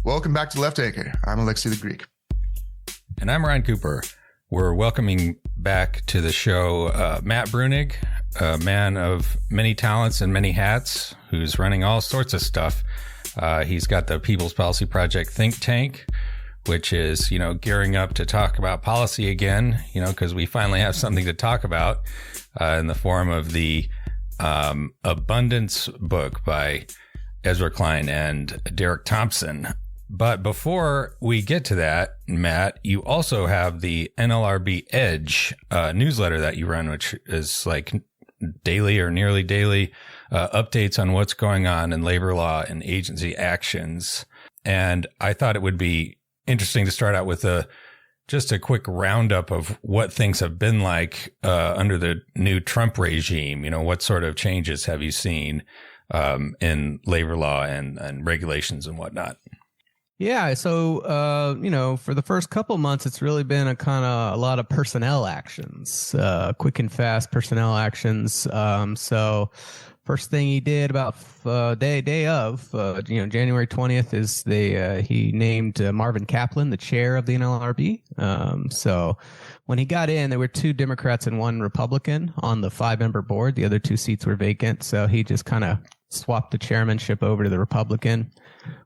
Welcome back to Left Anchor. I'm Alexei the Greek. And I'm Ryan Cooper. We're welcoming back to the show Matt Bruenig, a man of many talents and many hats, who's running all sorts of stuff. He's got the People's Policy Project think tank, which is, gearing up to talk about policy again, because we finally have something to talk about in the form of the Abundance book by Ezra Klein and Derek Thompson. But before we get to that, Matt, you also have the NLRB Edge newsletter that you run, which is like daily or nearly daily updates on what's going on in labor law and agency actions. And I thought it would be interesting to start out with just a quick roundup of what things have been like under the new Trump regime. What sort of changes have you seen in labor law and regulations and whatnot? Yeah. So, for the first couple months, it's really been a lot of personnel actions, quick and fast personnel actions. So first thing he did about day of, January 20th is he named Marvin Kaplan the chair of the NLRB. So when he got in, there were 2 Democrats and 1 Republican on the 5-member board. The other 2 seats were vacant. So he just kind of swapped the chairmanship over to the Republican.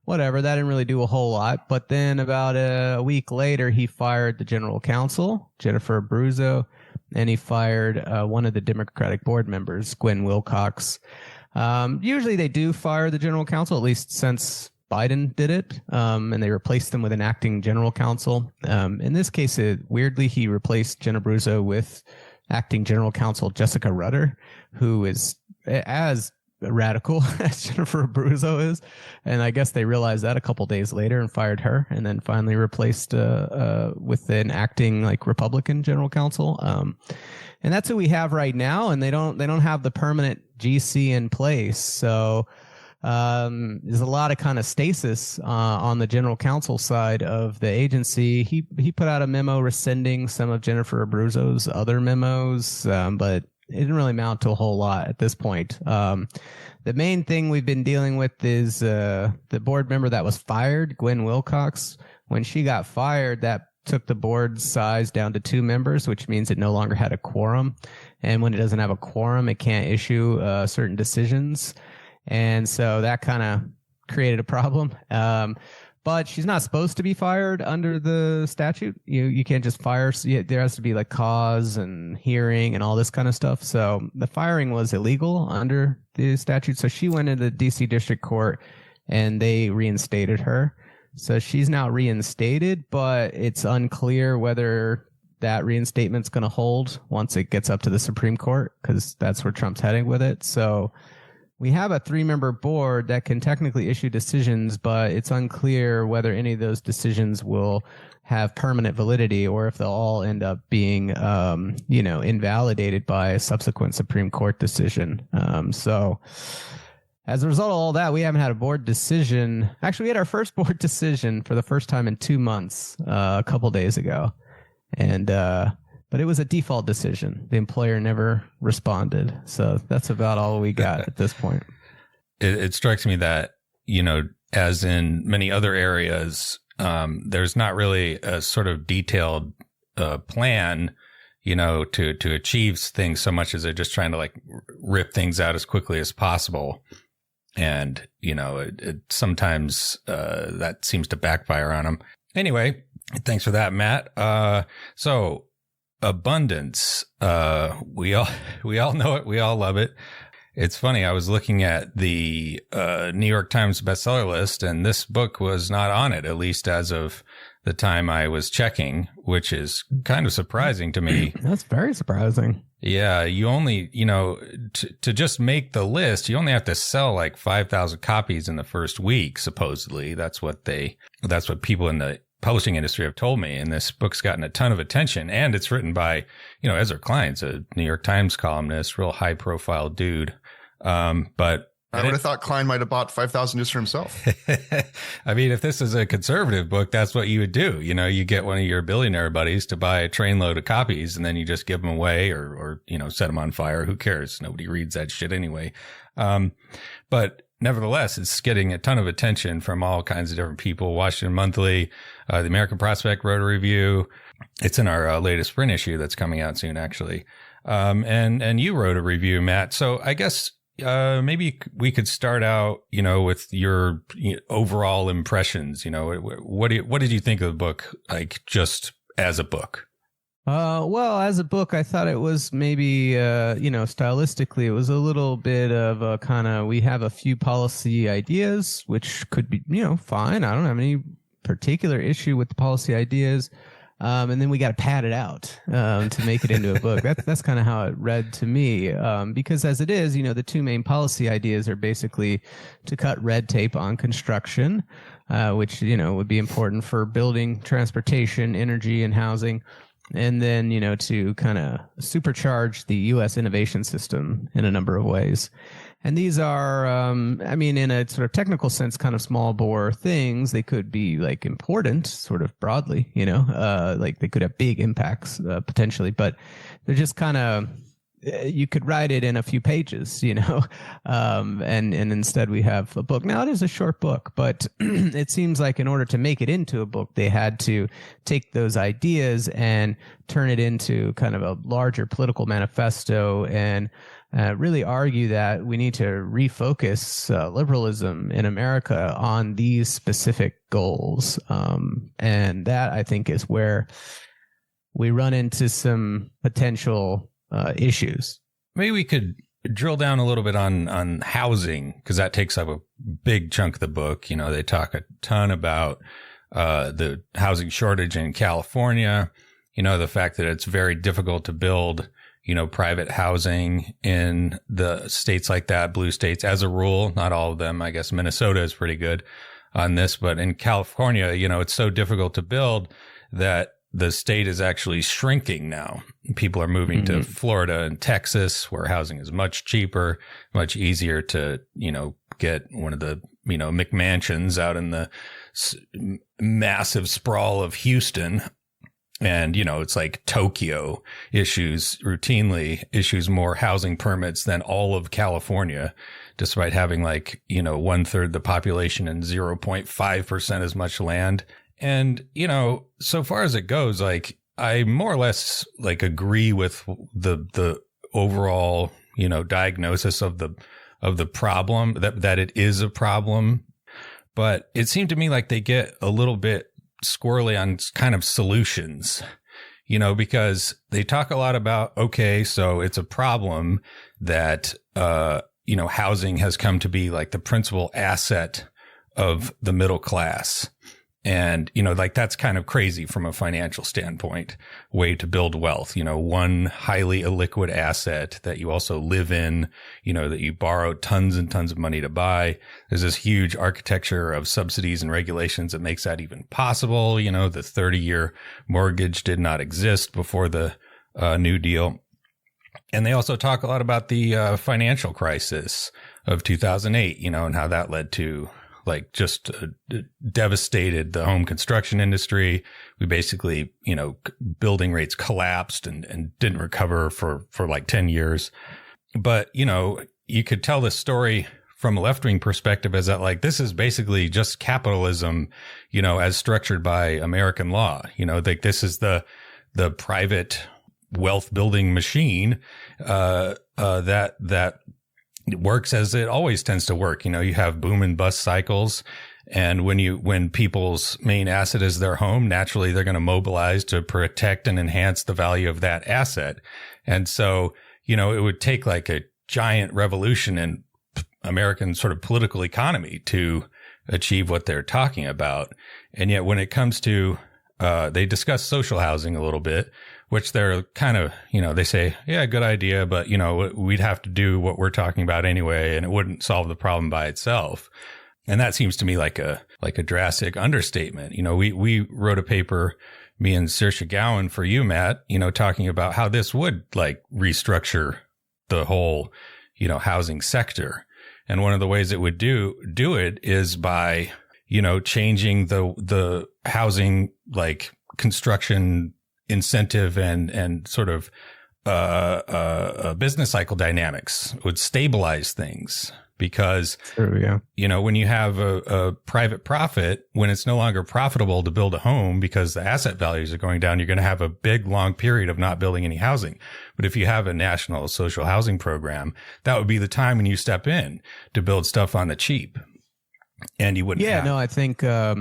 Whatever, that didn't really do a whole lot. But then about a week later, he fired the general counsel, Jennifer Abruzzo, and he fired one of the Democratic board members, Gwen Wilcox. Usually they do fire the general counsel, at least since Biden did it, and they replaced them with an acting general counsel. In this case, weirdly, he replaced Jen Abruzzo with acting general counsel Jessica Rutter, who is as radical as Jennifer Abruzzo is, and I guess they realized that a couple days later and fired her, and then finally replaced with an acting Republican general counsel, and that's who we have right now. And they don't have the permanent GC in place, so there's a lot of kind of stasis on the general counsel side of the agency. He put out a memo rescinding some of Jennifer Abruzzo's other memos, but it didn't really amount to a whole lot at this point. The main thing we've been dealing with is the board member that was fired, Gwen Wilcox. When she got fired, that took the board size down to 2 members, which means it no longer had a quorum. And when it doesn't have a quorum, it can't issue certain decisions. And so that kind of created a problem. But she's not supposed to be fired under the statute. You can't just fire. There has to be cause and hearing and all this kind of stuff. So the firing was illegal under the statute. So she went into the DC District Court and they reinstated her. So she's now reinstated, but it's unclear whether that reinstatement's going to hold once it gets up to the Supreme Court, because that's where Trump's heading with it. So we have a 3-member board that can technically issue decisions, but it's unclear whether any of those decisions will have permanent validity or if they'll all end up being, invalidated by a subsequent Supreme Court decision. So as a result of all that, we haven't had a board decision. Actually, we had our first board decision for the first time in 2 months a couple days ago. And but it was a default decision. The employer never responded. So that's about all we got at this point. It strikes me that, as in many other areas, there's not really a sort of detailed plan, to achieve things so much as they're just trying to rip things out as quickly as possible. And, sometimes that seems to backfire on them. Anyway, thanks for that, Matt. So Abundance, we all know it, we all love it. It's funny, I was looking at the New York Times bestseller list, and this book was not on it, at least as of the time I was checking, which is kind of surprising to me. That's very surprising. Yeah, you only, to just make the list, you only have to sell 5,000 copies in the first week, supposedly. That's what people in the publishing industry have told me. And this book's gotten a ton of attention, and it's written by, Ezra Klein's a New York Times columnist, real high profile dude. But I would have thought Klein might have bought 5,000 just for himself. I mean, if this is a conservative book, that's what you would do. You get one of your billionaire buddies to buy a trainload of copies, and then you just give them away or set them on fire. Who cares? Nobody reads that shit anyway. But nevertheless, it's getting a ton of attention from all kinds of different people. Washington Monthly, the American Prospect wrote a review. It's in our latest sprint issue that's coming out soon, actually. And you wrote a review, Matt. So I guess maybe we could start out, with your overall impressions. What did you think of the book, like just as a book? Well, as a book, I thought it was maybe, stylistically, it was a little bit of a kind of, we have a few policy ideas, which could be, fine. I don't have any particular issue with the policy ideas. And then we got to pad it out to make it into a book. That's kind of how it read to me. Because as it is, the two main policy ideas are basically to cut red tape on construction, which, would be important for building, transportation, energy, and housing. And then, to kind of supercharge the U.S. innovation system in a number of ways. And these are, in a sort of technical sense, kind of small bore things. They could be like important sort of broadly, like they could have big impacts potentially, but they're just kind of, you could write it in a few pages, and instead we have a book. Now it is a short book, but it seems like in order to make it into a book, they had to take those ideas and turn it into kind of a larger political manifesto and really argue that we need to refocus liberalism in America on these specific goals. And that, I think, is where we run into some potential issues. Maybe we could drill down a little bit on housing, because that takes up a big chunk of the book. They talk a ton about the housing shortage in California, the fact that it's very difficult to build, private housing in the states like that, blue states as a rule, not all of them. I guess Minnesota is pretty good on this, but in California, it's so difficult to build that the state is actually shrinking now. People are moving to Florida and Texas, where housing is much cheaper, much easier to, get one of the, McMansions out in the massive sprawl of Houston. And, it's like Tokyo routinely issues more housing permits than all of California, despite having 1/3 the population and 0.5% as much land. And, so far as it goes, I more or less agree with the overall, diagnosis of the problem, that it is a problem. But it seemed to me like they get a little bit squirrely on kind of solutions, because they talk a lot about, okay, so it's a problem that, housing has come to be like the principal asset of the middle class. And, that's kind of crazy from a financial standpoint, way to build wealth, one highly illiquid asset that you also live in, that you borrow tons and tons of money to buy. There's this huge architecture of subsidies and regulations that makes that even possible. The 30-year mortgage did not exist before the New Deal. And they also talk a lot about the financial crisis of 2008, and how that led to just devastated the home construction industry. We basically, building rates collapsed and didn't recover for 10 years. But, you could tell this story from a left-wing perspective as that this is basically just capitalism, as structured by American law. This is the private wealth building machine, that it works as it always tends to work. You have boom and bust cycles. And when people's main asset is their home, naturally they're going to mobilize to protect and enhance the value of that asset. And so, it would take a giant revolution in American sort of political economy to achieve what they're talking about. And yet when it comes to, they discuss social housing a little bit, which they're kind of, they say, yeah, good idea, but, we'd have to do what we're talking about anyway, and it wouldn't solve the problem by itself. And that seems to me like a drastic understatement. We wrote a paper, me and Saoirse Gowan for you, Matt, talking about how this would restructure the whole, housing sector. And one of the ways it would do it is by, changing the housing, construction incentive and sort of business cycle dynamics. Would stabilize things. because, Yeah. when you have a private profit, when it's no longer profitable to build a home because the asset values are going down, you're going to have a big, long period of not building any housing. But if you have a national social housing program, that would be the time when you step in to build stuff on the cheap. And you wouldn't. Yeah, no, I think, I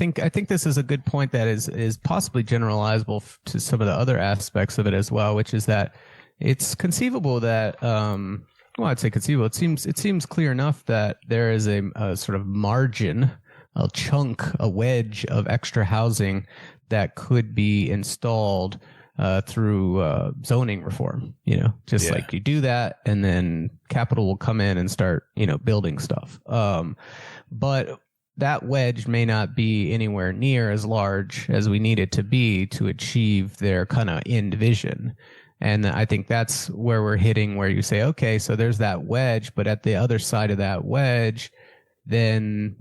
think this is a good point that is possibly generalizable to some of the other aspects of it as well, which is that it's conceivable that, I'd say conceivable. It seems clear enough that there is a sort of margin, a chunk, a wedge of extra housing that could be installed through zoning reform. Like you do that, and then capital will come in and start, building stuff. But that wedge may not be anywhere near as large as we need it to be to achieve their kind of end vision. And I think that's where we're hitting, where you say, okay, so there's that wedge, but at the other side of that wedge, then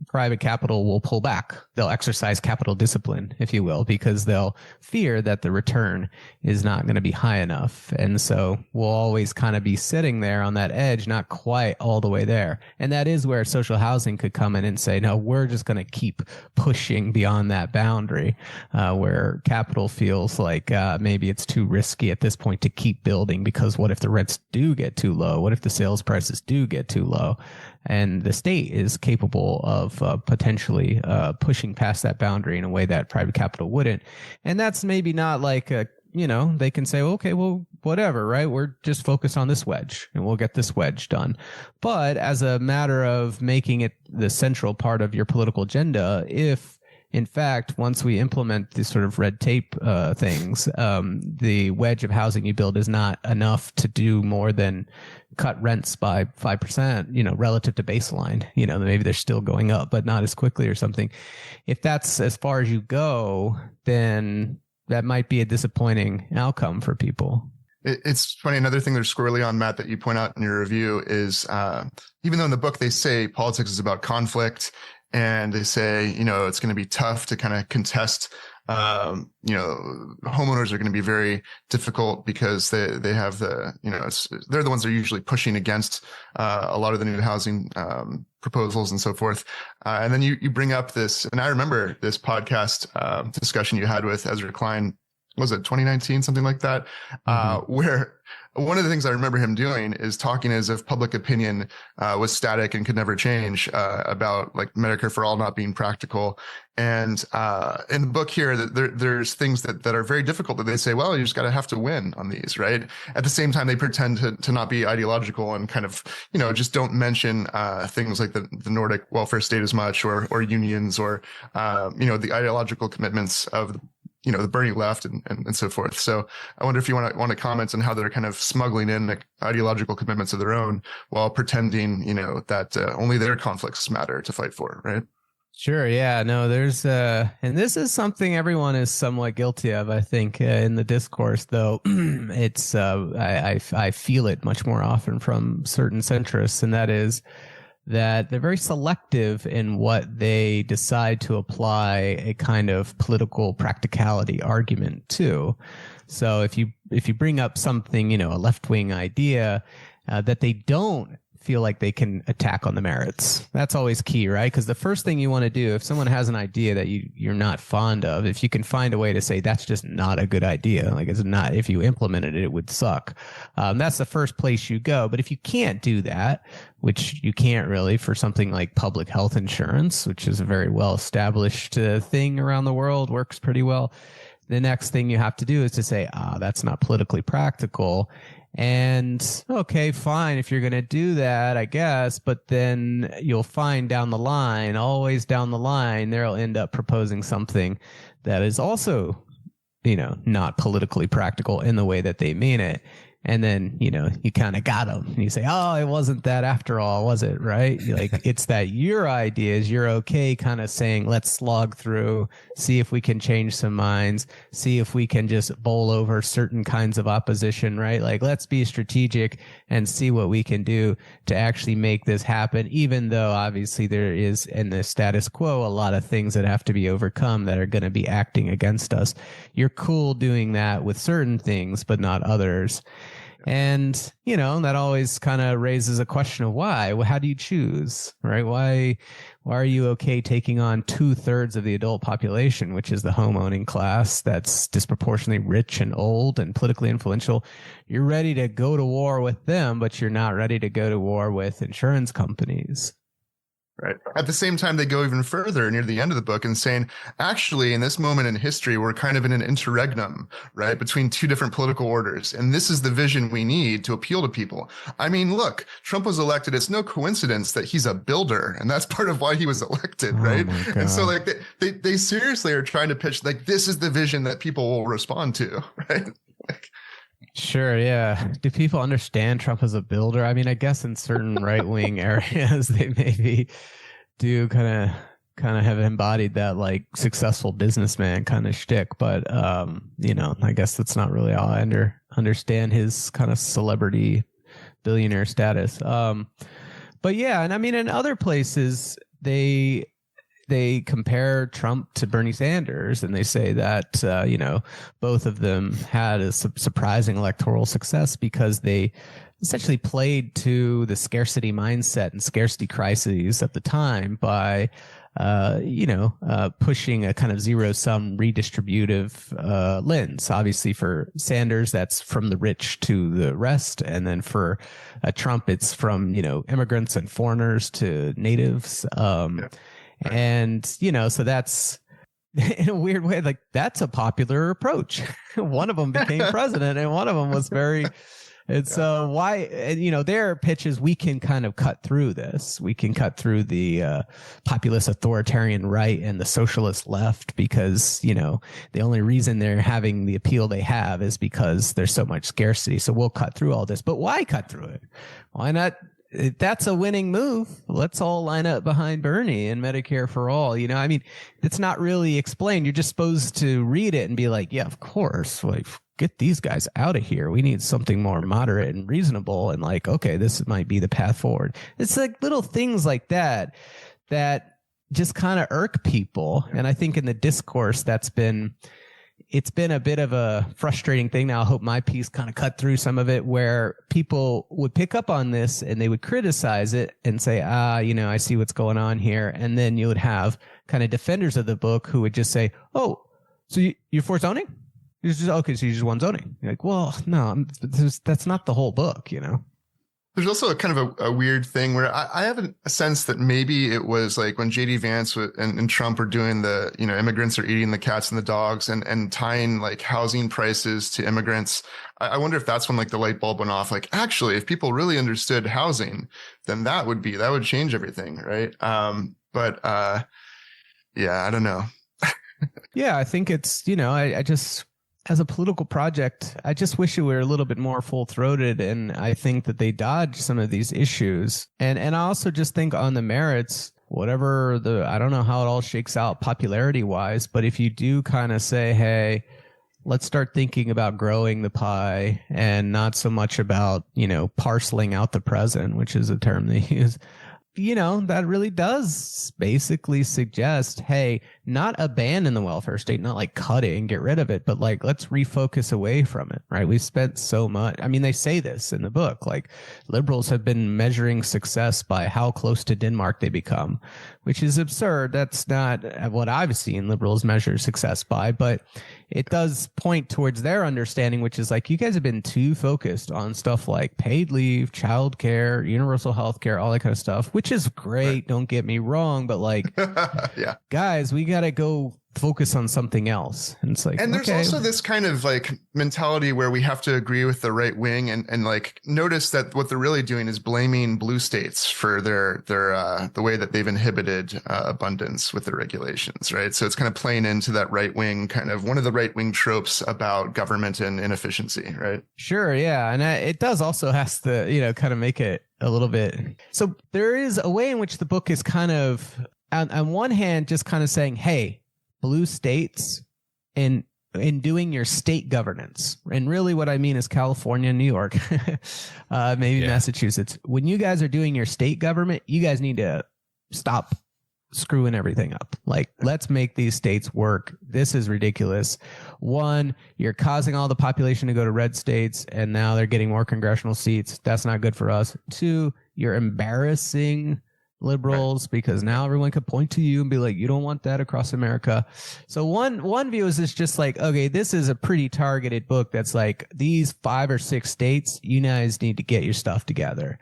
private capital will pull back. They'll exercise capital discipline, if you will, because they'll fear that the return is not going to be high enough. And so we'll always kind of be sitting there on that edge, not quite all the way there. And that is where social housing could come in and say, no, we're just going to keep pushing beyond that boundary, where capital feels like maybe it's too risky at this point to keep building, because what if the rents do get too low? What if the sales prices do get too low? And the state is capable of potentially pushing past that boundary in a way that private capital wouldn't. And that's maybe not like they can say, okay, well, whatever, right? We're just focused on this wedge and we'll get this wedge done. But as a matter of making it the central part of your political agenda, if in fact, once we implement these sort of red tape things, the wedge of housing you build is not enough to do more than cut rents by 5%, relative to baseline. Maybe they're still going up, but not as quickly or something. If that's as far as you go, then that might be a disappointing outcome for people. It's funny. Another thing there's squirrely on, Matt, that you point out in your review is even though in the book they say politics is about conflict, and they say, it's going to be tough to kind of contest, homeowners are going to be very difficult because they have they're the ones that are usually pushing against a lot of the new housing proposals and so forth. And then you bring up this, and I remember this podcast discussion you had with Ezra Klein, was it 2019, something like that, where one of the things I remember him doing is talking as if public opinion was static and could never change about like Medicare for all not being practical. And in the book here, there's things that are very difficult that they say, well, you just got to have to win on these, right? At the same time, they pretend to not be ideological and kind of, just don't mention things like the Nordic welfare state as much, or unions, or, the ideological commitments of the Bernie left and so forth. So I wonder if you want to comment on how they're kind of smuggling in the ideological commitments of their own while pretending, that only their conflicts matter to fight for, right? Sure. Yeah. No, there's and this is something everyone is somewhat guilty of, I think, in the discourse, though. It's I feel it much more often from certain centrists, and that is that they're very selective in what they decide to apply a kind of political practicality argument to. So if you bring up something, a left-wing idea that they don't feel like they can attack on the merits, that's always key, right? Because the first thing you want to do, if someone has an idea that you're not fond of, if you can find a way to say that's just not a good idea, like it's not, if you implemented it, it would suck. That's the first place you go. But if you can't do that, which you can't really for something like public health insurance, which is a very well established thing around the world, works pretty well, the next thing you have to do is to say, that's not politically practical. And okay, fine, if you're going to do that, I guess, but then you'll find down the line, always down the line, they'll end up proposing something that is also, not politically practical in the way that they mean it. And then, you kind of got them and you say, oh, it wasn't that after all, was it? Right? Like, it's that your ideas, you're okay kind of saying, let's slog through, see if we can change some minds, see if we can just bowl over certain kinds of opposition, right? Like, let's be strategic and see what we can do to actually make this happen, even though obviously there is in the status quo a lot of things that have to be overcome that are going to be acting against us. You're cool doing that with certain things, but not others. And, that always kind of raises a question of why. Well, how do you choose, right? Why are you okay taking on 2/3 of the adult population, which is the home owning class that's disproportionately rich and old and politically influential? You're ready to go to war with them, but you're not ready to go to war with insurance companies. Right. At the same time, they go even further near the end of the book and saying, actually, in this moment in history, we're kind of in an interregnum, right, between two different political orders. And this is the vision we need to appeal to people. I mean, look, Trump was elected. It's no coincidence that he's a builder. And that's part of why he was elected, right? And so like they seriously are trying to pitch like this is the vision that people will respond to, right? Sure, yeah. Do people understand Trump as a builder? I mean, I guess in certain right-wing areas, they maybe do kind of have embodied that like successful businessman kind of shtick. But, I guess that's not really how I understand his kind of celebrity billionaire status. But yeah, and I mean, in other places, they compare Trump to Bernie Sanders, and they say that, both of them had a surprising electoral success because they essentially played to the scarcity mindset and scarcity crises of the time by, pushing a kind of zero-sum redistributive lens. Obviously, for Sanders, that's from the rich to the rest. And then for Trump, it's from, immigrants and foreigners to natives. And, so that's in a weird way, like that's a popular approach. One of them became president and one of them was very, and so why, their pitch is we can kind of cut through this. We can cut through the populist authoritarian right and the socialist left because, the only reason they're having the appeal they have is because there's so much scarcity. So we'll cut through all this, but why cut through it? Why not? That's a winning move. Let's all line up behind Bernie and Medicare for all. I mean, it's not really explained. You're just supposed to read it and be like, yeah, of course. Like, get these guys out of here. We need something more moderate and reasonable. And like, okay, this might be the path forward. It's like little things like that just kind of irk people. And I think in the discourse it's been a bit of a frustrating thing. Now, I hope my piece kind of cut through some of it where people would pick up on this and they would criticize it and say, I see what's going on here. And then you would have kind of defenders of the book who would just say, oh, so you're for zoning? Okay, so you just want zoning. You're like, well, no, that's not the whole book, There's also a kind of a weird thing where I have a sense that maybe it was like when JD Vance and Trump were doing the, immigrants are eating the cats and the dogs and tying like housing prices to immigrants. I wonder if that's when like the light bulb went off. Like, actually, if people really understood housing, then that would change everything. Right. Yeah, I don't know. Yeah, I think it's, I just, as a political project, I just wish it were a little bit more full-throated, and I think that they dodge some of these issues. And I also just think on the merits, whatever I don't know how it all shakes out popularity-wise, but if you do kind of say, hey, let's start thinking about growing the pie and not so much about, parceling out the present, which is a term they use, that really does basically suggest, hey, not abandon the welfare state, not like cut it and get rid of it, but like, let's refocus away from it, right? We've spent so much. I mean, they say this in the book, like liberals have been measuring success by how close to Denmark they become, which is absurd. That's not what I've seen liberals measure success by, but it does point towards their understanding, which is like, you guys have been too focused on stuff like paid leave, childcare, universal health care, all that kind of stuff, which is great. Right. Don't get me wrong, but like, yeah, guys, we got to go focus on something else. And it's like, and there's also this kind of like mentality where we have to agree with the right wing and like notice that what they're really doing is blaming blue states for their the way that they've inhibited abundance with their regulations, right? So it's kind of playing into that right wing kind of one of the right wing tropes about government and inefficiency, right? Sure, yeah, and it does also has to kind of make it a little bit. So there is a way in which the book is kind of on one hand just kind of saying, hey, blue states in doing your state governance. And really what I mean is California and New York, maybe Massachusetts. When you guys are doing your state government, you guys need to stop screwing everything up. Like, let's make these states work. This is ridiculous. One, you're causing all the population to go to red states, and now they're getting more congressional seats. That's not good for us. Two, you're embarrassing liberals because now everyone could point to you and be like, you don't want that across America. So one view is just like, okay, this is a pretty targeted book that's like, these 5 or 6 states, you guys need to get your stuff together.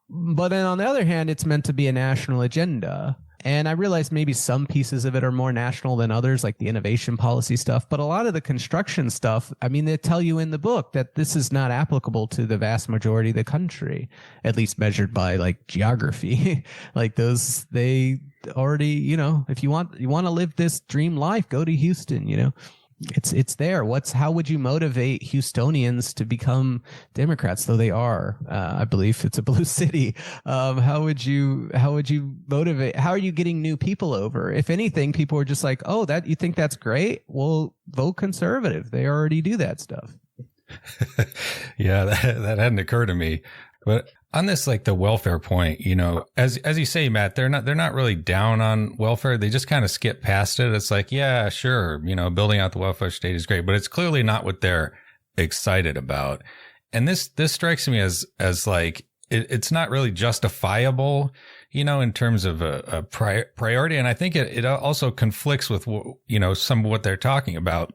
But then on the other hand, it's meant to be a national agenda. And I realize maybe some pieces of it are more national than others, like the innovation policy stuff. But a lot of the construction stuff, I mean, they tell you in the book that this is not applicable to the vast majority of the country, at least measured by like geography. Like those, they already, you know, if you want to live this dream life, go to Houston, you know. It's there. How would you motivate Houstonians to become Democrats? Though they are, I believe it's a blue city. How would you motivate? How are you getting new people over? If anything, people are just like, oh, that you think that's great? Well, vote conservative. They already do that stuff. Yeah, that hadn't occurred to me. But on this, like the welfare point, you know, as you say, Matt, they're not really down on welfare. They just kind of skip past it. It's like, yeah, sure, you know, building out the welfare state is great, but it's clearly not what they're excited about. And this strikes me as like it's not really justifiable, you know, in terms of a priority. And I think it also conflicts with, you know, some of what they're talking about,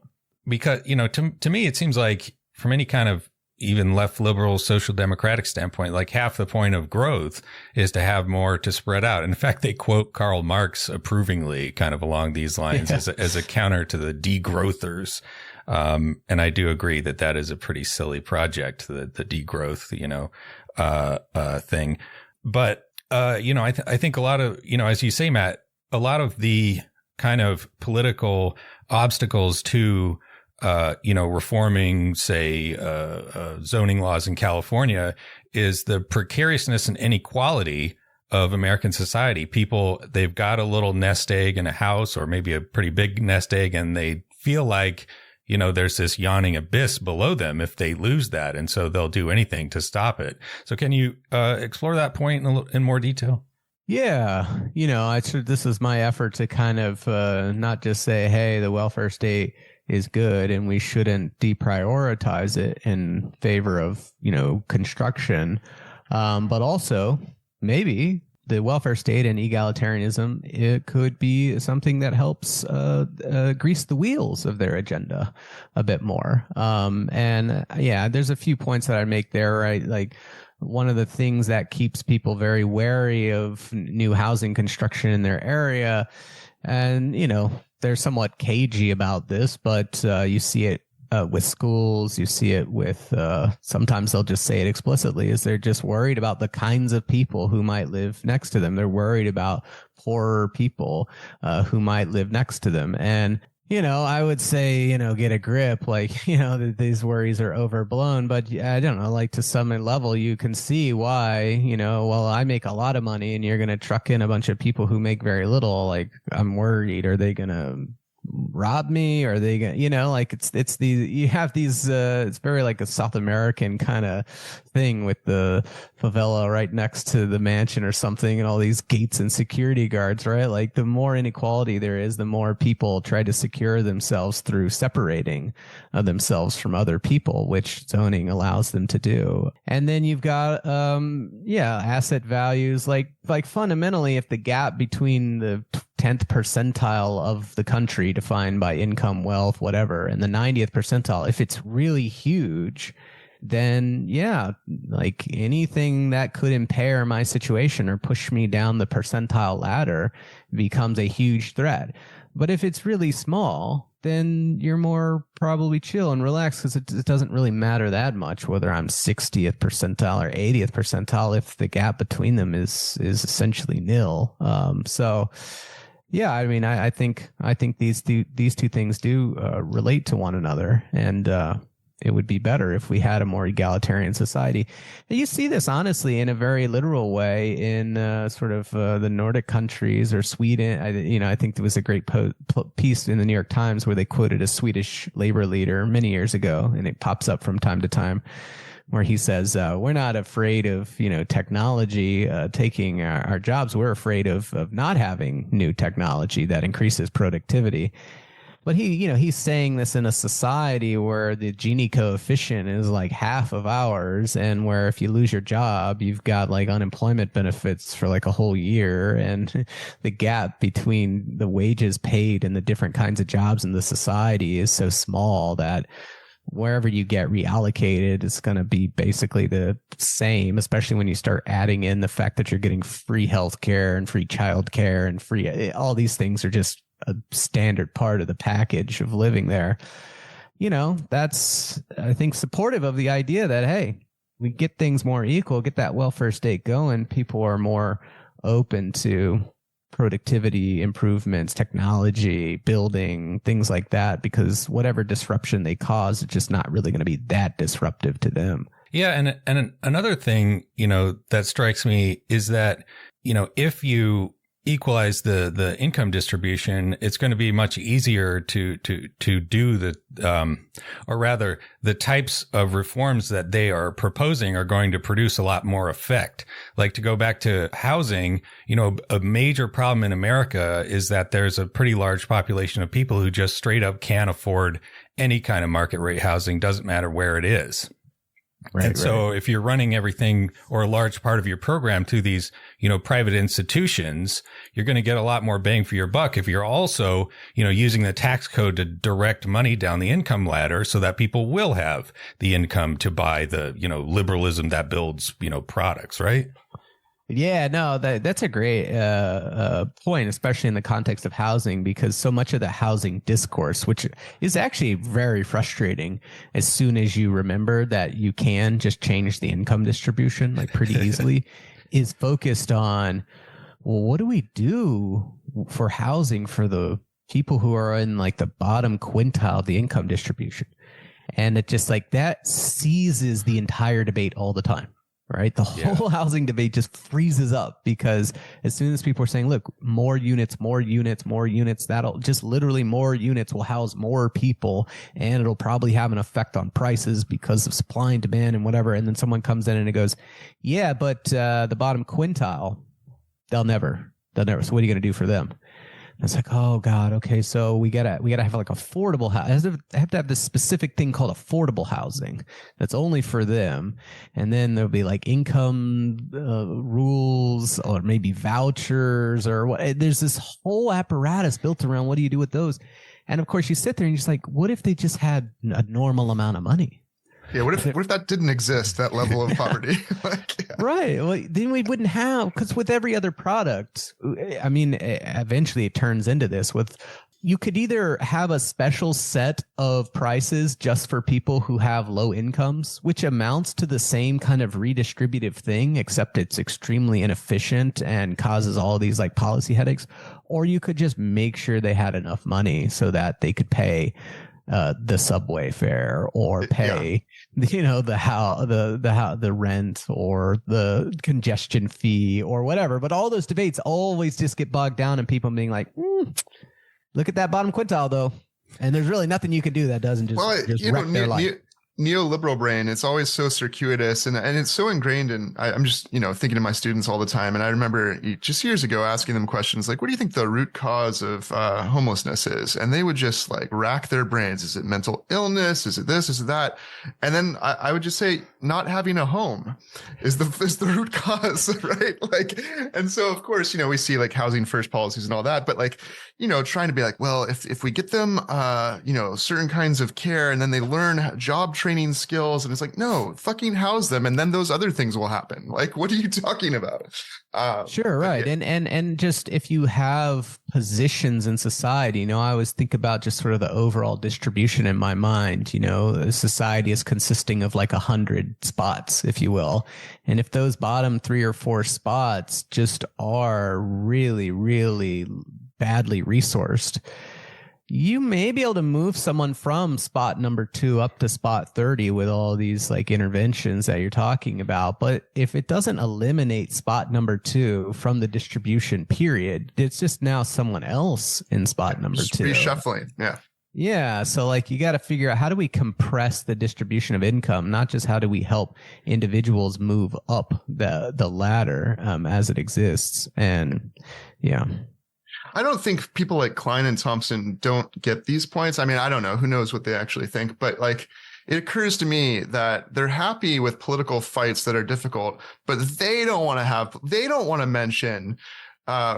because, you know, to me, it seems like from any kind of even left liberal social democratic standpoint, like half the point of growth is to have more to spread out. In fact, they quote Karl Marx approvingly kind of along these lines as a counter to the degrowthers. And I do agree that is a pretty silly project, the degrowth, you know, thing. But, you know, I think a lot of, you know, as you say, Matt, a lot of the kind of political obstacles to you know, reforming, say, zoning laws in California is the precariousness and inequality of American society. People, they've got a little nest egg in a house or maybe a pretty big nest egg, and they feel like, you know, there's this yawning abyss below them if they lose that. And so they'll do anything to stop it. So can you explore that point in more detail? Yeah, you know, this is my effort to kind of not just say, hey, the welfare state is good and we shouldn't deprioritize it in favor of, you know, construction. But also maybe the welfare state and egalitarianism, it could be something that helps grease the wheels of their agenda a bit more. And yeah, there's a few points that I make there, right? Like, one of the things that keeps people very wary of new housing construction in their area, and, you know, they're somewhat cagey about this, but you see it with schools, you see it with, sometimes they'll just say it explicitly, is they're just worried about the kinds of people who might live next to them. They're worried about poorer people who might live next to them. And, you know, I would say, you know, get a grip, like, you know, these worries are overblown, but I don't know, like to some level, you can see why, you know, well, I make a lot of money and you're going to truck in a bunch of people who make very little. Like, I'm worried, are they going to rob me? Are they going to, you know, like you have these, it's very like a South American kind of thing with the favela right next to the mansion or something and all these gates and security guards, right? Like the more inequality there is, the more people try to secure themselves through separating themselves from other people, which zoning allows them to do. And then you've got, asset values, like fundamentally, if the gap between the 10th percentile of the country defined by income, wealth, whatever, and the 90th percentile, if it's really huge, then yeah, like anything that could impair my situation or push me down the percentile ladder becomes a huge threat. But if it's really small, then you're more probably chill and relaxed because it doesn't really matter that much whether I'm 60th percentile or 80th percentile if the gap between them is essentially nil. So yeah, I mean, I think these two things do relate to one another, and it would be better if we had a more egalitarian society. And you see this honestly in a very literal way in sort of the Nordic countries or Sweden. I think there was a great piece in the New York Times where they quoted a Swedish labor leader many years ago, and it pops up from time to time, where he says, we're not afraid of, technology taking our jobs. We're afraid of not having new technology that increases productivity. But he's saying this in a society where the Gini coefficient is like half of ours, and where if you lose your job, you've got like unemployment benefits for like a whole year. And the gap between the wages paid and the different kinds of jobs in the society is so small that wherever you get reallocated, it's going to be basically the same, especially when you start adding in the fact that you're getting free healthcare and free childcare and free, all these things are just a standard part of the package of living there. That's, I think, supportive of the idea that, hey, we get things more equal, get that welfare state going. People are more open to productivity improvements, technology, building, things like that, because whatever disruption they cause, it's just not really going to be that disruptive to them. Yeah. And another thing, that strikes me is that, if you equalize the income distribution, it's going to be much easier to do or rather the types of reforms that they are proposing are going to produce a lot more effect. Like, to go back to housing, a major problem in America is that there's a pretty large population of people who just straight up can't afford any kind of market rate housing, doesn't matter where it is. Right, and so if you're running everything or a large part of your program to these, private institutions, you're going to get a lot more bang for your buck if you're also, using the tax code to direct money down the income ladder so that people will have the income to buy the, liberalism that builds, products, right? Yeah, no, that's a great point, especially in the context of housing, because so much of the housing discourse, which is actually very frustrating as soon as you remember that you can just change the income distribution like pretty easily, is focused on, well, what do we do for housing for the people who are in like the bottom quintile of the income distribution? And it just like that seizes the entire debate all the time. Right. The whole housing debate just freezes up, because as soon as people are saying, look, more units, that'll just literally more units will house more people, and it'll probably have an effect on prices because of supply and demand and whatever. And then someone comes in and it goes, yeah, but the bottom quintile, they'll never. So what are you going to do for them? And it's like, oh God, okay, so we gotta have like affordable housing. I have to have this specific thing called affordable housing that's only for them, and then there'll be like income rules or maybe vouchers or what. There's this whole apparatus built around what do you do with those, and of course you sit there and you're just like, what if they just had a normal amount of money? Yeah, what if that didn't exist, that level of poverty? Right. Well, then we wouldn't have, because with every other product, I mean, eventually it turns into this with, you could either have a special set of prices just for people who have low incomes, which amounts to the same kind of redistributive thing, except it's extremely inefficient and causes all these like policy headaches. Or you could just make sure they had enough money so that they could pay the subway fare or pay, the rent or the congestion fee or whatever. But all those debates always just get bogged down in people being like, look at that bottom quintile though. And there's really nothing you can do that doesn't just wreck their life. Neoliberal brain, it's always so circuitous and it's so ingrained. And I'm just, thinking to my students all the time. And I remember just years ago asking them questions like, what do you think the root cause of homelessness is? And they would just like rack their brains. Is it mental illness? Is it this? Is it that? And then I would just say, not having a home is the root cause, right? Like, and so of course, we see like housing first policies and all that, but like, trying to be like, well, if we get them, certain kinds of care and then they learn job training skills, and it's like, no, fucking house them. And then those other things will happen. Like, what are you talking about? Sure. Right. Yeah. And just if you have positions in society, I always think about just sort of the overall distribution in my mind. Society is consisting of like 100 spots, if you will. And if those bottom 3 or 4 spots just are really, really badly resourced, you may be able to move someone from spot number 2 up to spot 30 with all these like interventions that you're talking about. But if it doesn't eliminate spot number 2 from the distribution period, it's just now someone else in spot number 2. Reshuffling. Yeah. Yeah. So like you got to figure out how do we compress the distribution of income, not just how do we help individuals move up the ladder as it exists. And yeah. I don't think people like Klein and Thompson don't get these points. I mean, I don't know. Who knows what they actually think? But like, it occurs to me that they're happy with political fights that are difficult, but they don't want to mention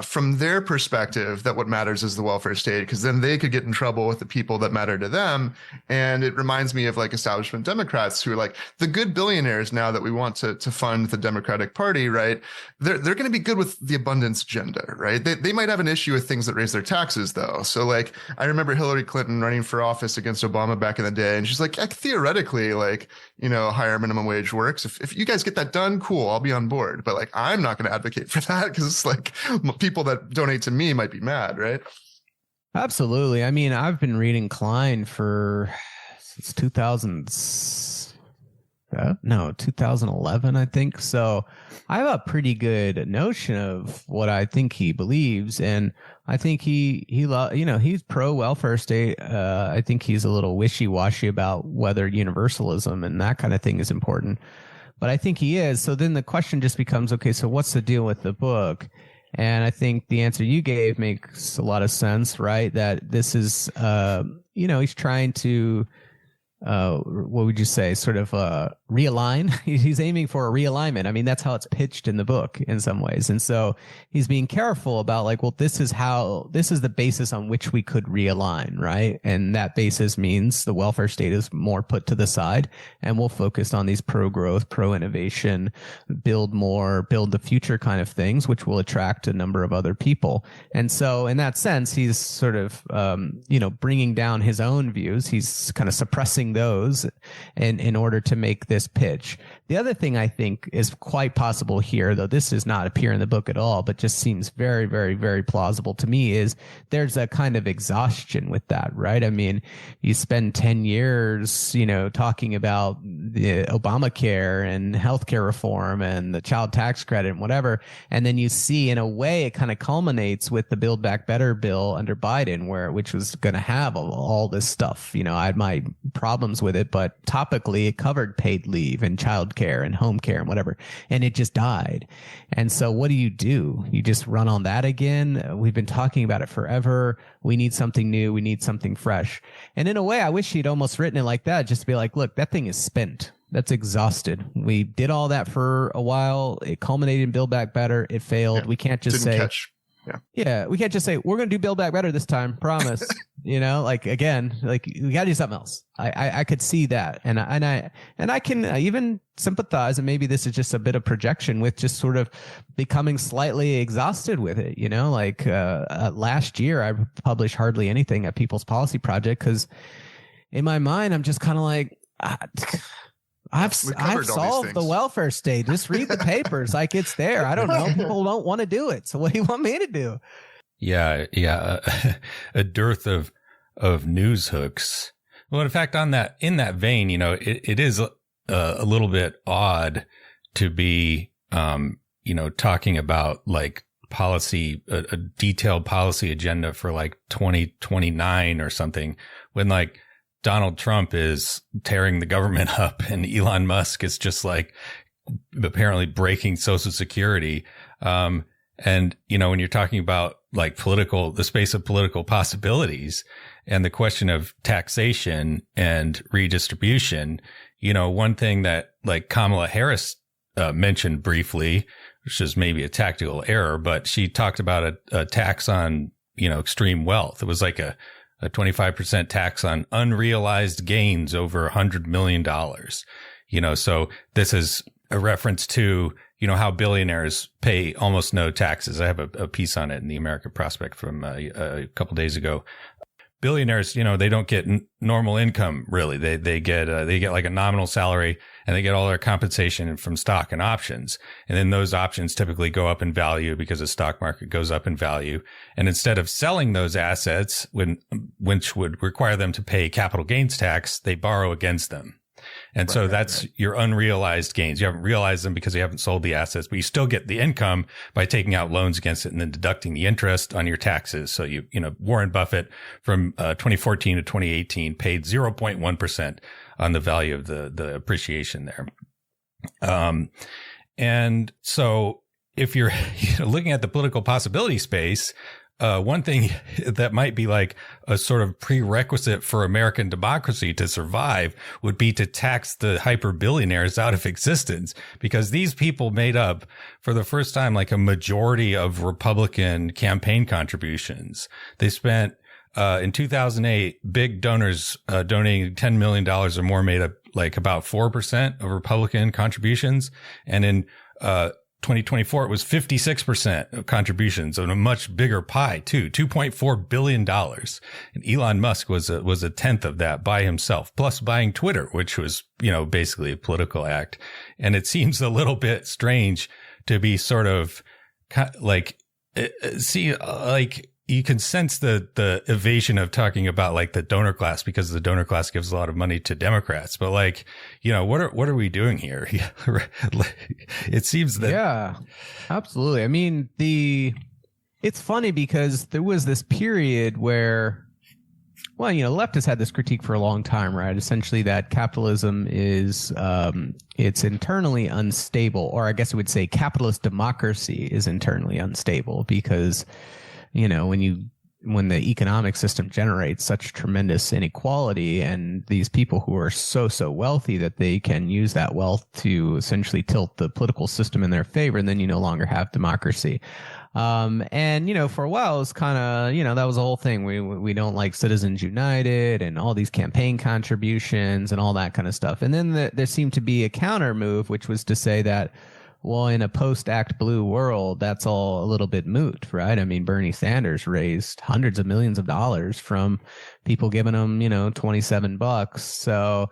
from their perspective that what matters is the welfare state, because then they could get in trouble with the people that matter to them. And it reminds me of like establishment Democrats who are like the good billionaires now that we want to fund the Democratic Party, right? They're going to be good with the abundance agenda, right? They might have an issue with things that raise their taxes though. So like I remember Hillary Clinton running for office against Obama back in the day, and she's like, theoretically, like, you know, higher minimum wage works. If you guys get that done, cool, I'll be on board. But like, I'm not going to advocate for that because it's like people that donate to me might be mad, right? Absolutely. I mean, I've been reading Klein since 2011, I think. So I have a pretty good notion of what I think he believes, and I think he's pro welfare state. I think he's a little wishy-washy about whether universalism and that kind of thing is important, but I think he is. So then the question just becomes, okay, so what's the deal with the book? And I think the answer you gave makes a lot of sense, right? That this is, he's trying to, what would you say, sort of realign. He's aiming for a realignment. I mean, that's how it's pitched in the book in some ways. And so he's being careful about like, well, this is the basis on which we could realign, right? And that basis means the welfare state is more put to the side, and we'll focus on these pro-growth, pro-innovation, build the future kind of things, which will attract a number of other people. And so in that sense, he's sort of, bringing down his own views. He's kind of suppressing those in order to make this pitch. The other thing I think is quite possible here, though this does not appear in the book at all, but just seems very, very, very plausible to me, is there's a kind of exhaustion with that, right? I mean, you spend 10 years, talking about the Obamacare and healthcare reform and the child tax credit and whatever, and then you see, in a way, it kind of culminates with the Build Back Better bill under Biden, which was going to have all this stuff. I had my problems with it, but topically it covered paid leave and child care and home care and whatever, and it just died. And so what do? You just run on that again? We've been talking about it forever. We need something new. We need something fresh. And in a way, I wish he'd almost written it like that, just to be like, look, that thing is spent. That's exhausted. We did all that for a while. It culminated in Build Back Better. It failed. Yeah, we can't just say, we can't just say, we're going to do Build Back Better this time. Promise. Again, we got to do something else. I could see that. And I can even sympathize. And maybe this is just a bit of projection with just sort of becoming slightly exhausted with it. Last year I published hardly anything at People's Policy Project because in my mind, I'm just kind of like, I've solved the welfare state. Just read the papers. Like, it's there. I don't know. People don't want to do it. So what do you want me to do? Yeah. A dearth of news hooks. Well, in fact, in that vein, it is a little bit odd to be, talking about like policy, a detailed policy agenda for like 2029 or something, when like Donald Trump is tearing the government up and Elon Musk is just like apparently breaking Social Security. And, when you're talking about like the space of political possibilities and the question of taxation and redistribution, one thing that like Kamala Harris mentioned briefly, which is maybe a tactical error, but she talked about a tax on, extreme wealth. It was like a 25% tax on unrealized gains over $100 million. So this is a reference to, how billionaires pay almost no taxes. I have a piece on it in the American Prospect from a couple days ago. Billionaires, they don't get normal income really. They get like a nominal salary, and they get all their compensation from stock and options. And then those options typically go up in value because the stock market goes up in value. And instead of selling those assets, which would require them to pay capital gains tax, they borrow against them. And so that's your unrealized gains. You haven't realized them because you haven't sold the assets, but you still get the income by taking out loans against it and then deducting the interest on your taxes. So Warren Buffett from 2014 to 2018 paid 0.1% on the value of the appreciation there. And so if you're looking at the political possibility space, one thing that might be like a sort of prerequisite for American democracy to survive would be to tax the hyper billionaires out of existence, because these people made up for the first time like a majority of Republican campaign contributions. They spent in 2008, big donors donating $10 million or more made up like about 4% of Republican contributions. And in 2024, it was 56% of contributions on a much bigger pie too, $2.4 billion. And Elon Musk was a tenth of that by himself, plus buying Twitter, which was, basically a political act. And it seems a little bit strange to be sort of like, you can sense the evasion of talking about like the donor class, because the donor class gives a lot of money to Democrats. But like, what are we doing here? It seems that. Yeah, absolutely. I mean, it's funny because there was this period where, well, leftists had this critique for a long time, right? Essentially that capitalism is, it's internally unstable, or I guess we would say capitalist democracy is internally unstable because, when the economic system generates such tremendous inequality, and these people who are so wealthy that they can use that wealth to essentially tilt the political system in their favor, and then you no longer have democracy. And for a while, it was kind of, that was the whole thing. We don't like Citizens United and all these campaign contributions and all that kind of stuff. And then there seemed to be a counter move, which was to say that, well, in a post-Act Blue world, that's all a little bit moot, right? I mean, Bernie Sanders raised hundreds of millions of dollars from people giving him, $27. So,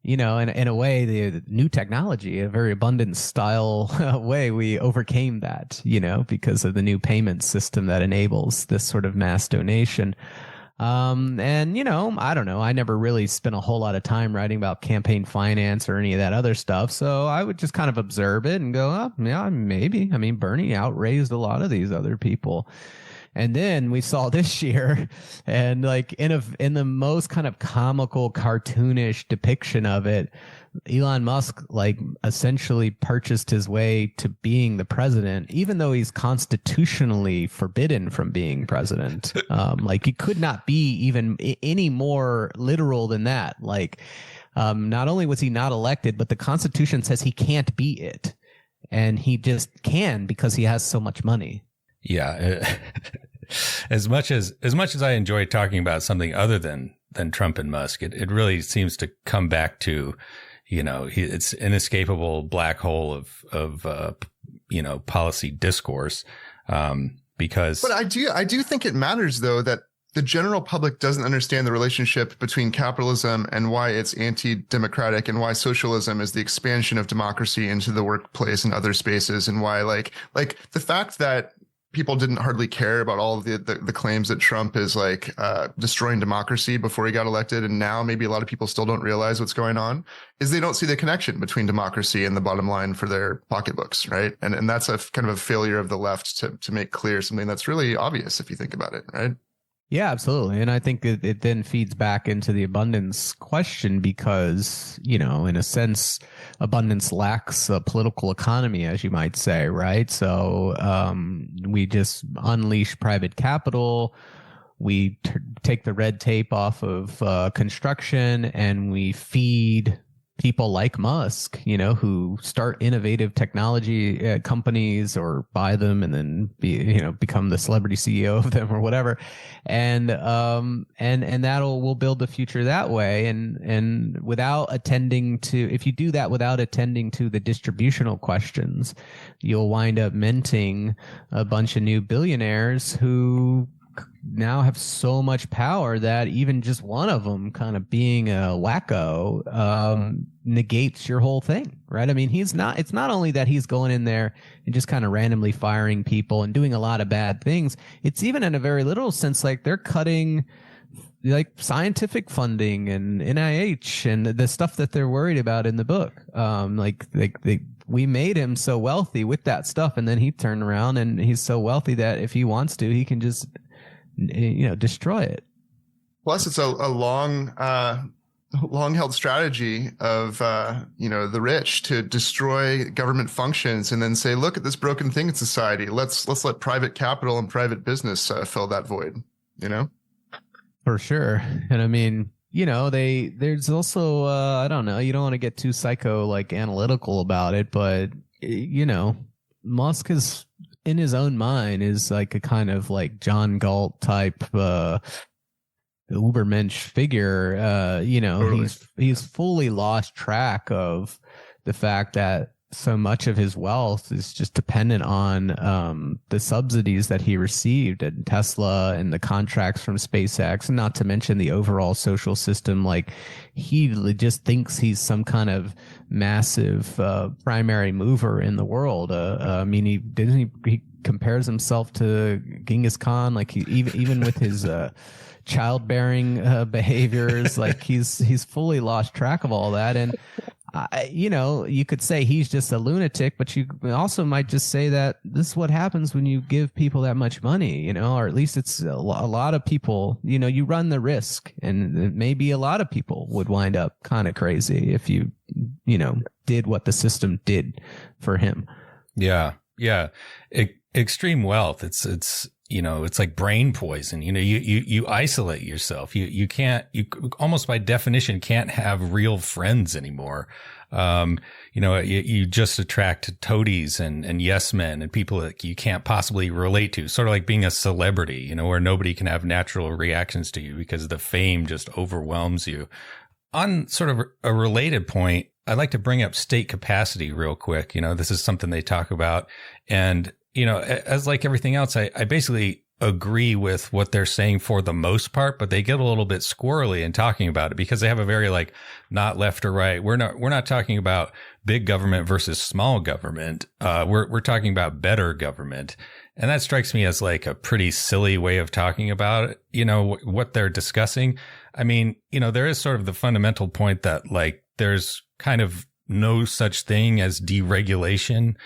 in a way, the new technology, a very abundant style way, we overcame that, because of the new payment system that enables this sort of mass donation. And, I don't know. I never really spent a whole lot of time writing about campaign finance or any of that other stuff. So I would just kind of observe it and go, oh, yeah, maybe. I mean, Bernie outraised a lot of these other people. And then we saw this year, and like in the most kind of comical, cartoonish depiction of it, Elon Musk like essentially purchased his way to being the president, even though he's constitutionally forbidden from being president. Like he could not be even any more literal than that. Like not only was he not elected, but the Constitution says he can't be it, and he just can because he has so much money. Yeah. As much as I enjoy talking about something other than Trump and Musk, it really seems to come back to, it's inescapable black hole of policy discourse. Because. But I do think it matters though that the general public doesn't understand the relationship between capitalism and why it's anti-democratic, and why socialism is the expansion of democracy into the workplace and other spaces, and why like the fact that people didn't hardly care about all of the claims that Trump is like destroying democracy before he got elected, and now maybe a lot of people still don't realize what's going on, is they don't see the connection between democracy and the bottom line for their pocketbooks, right? And that's a kind of a failure of the left to make clear something that's really obvious if you think about it, right? Yeah, absolutely. And I think it then feeds back into the abundance question because, in a sense, abundance lacks a political economy, as you might say, right? So we just unleash private capital. We take the red tape off of construction, and we feed people like Musk, who start innovative technology companies or buy them and then become the celebrity CEO of them or whatever. And we'll build the future that way. And without attending to, if you do that without attending to the distributional questions, you'll wind up minting a bunch of new billionaires who now have so much power that even just one of them kind of being a wacko negates your whole thing, right? I mean, it's not only that he's going in there and just kind of randomly firing people and doing a lot of bad things. It's even in a very literal sense, like they're cutting like scientific funding and NIH and the stuff that they're worried about in the book. We made him so wealthy with that stuff, and then he turned around and he's so wealthy that if he wants to, he can just, destroy it. Plus, it's a long held strategy of the rich to destroy government functions and then say, look at this broken thing in society. Let's let private capital and private business fill that void. For sure. And I mean, there's also I don't know, you don't want to get too analytical about it, but Musk is in his own mind is like a kind of like John Galt type Ubermensch figure. Totally. He's fully lost track of the fact that so much of his wealth is just dependent on the subsidies that he received at Tesla and the contracts from SpaceX, and not to mention the overall social system. Like, he just thinks he's some kind of massive primary mover in the world. He compares himself to Genghis Khan, like even with his childbearing behaviors. Like, he's fully lost track of all that. And you could say he's just a lunatic, but you also might just say that this is what happens when you give people that much money, or at least it's a lot of people, you run the risk, and maybe a lot of people would wind up kind of crazy if you did what the system did for him. Yeah. Yeah. Extreme wealth. It's like brain poison. You isolate yourself. You almost by definition can't have real friends anymore. You just attract toadies and yes men and people that you can't possibly relate to, sort of like being a celebrity, where nobody can have natural reactions to you because the fame just overwhelms you. On sort of a related point, I'd like to bring up state capacity real quick. This is something they talk about. And, as like everything else, I basically agree with what they're saying for the most part, but they get a little bit squirrely in talking about it because they have a very not left or right. We're not talking about big government versus small government. We're talking about better government. And that strikes me as like a pretty silly way of talking about it, what they're discussing. I mean, there is sort of the fundamental point that there's kind of no such thing as deregulation.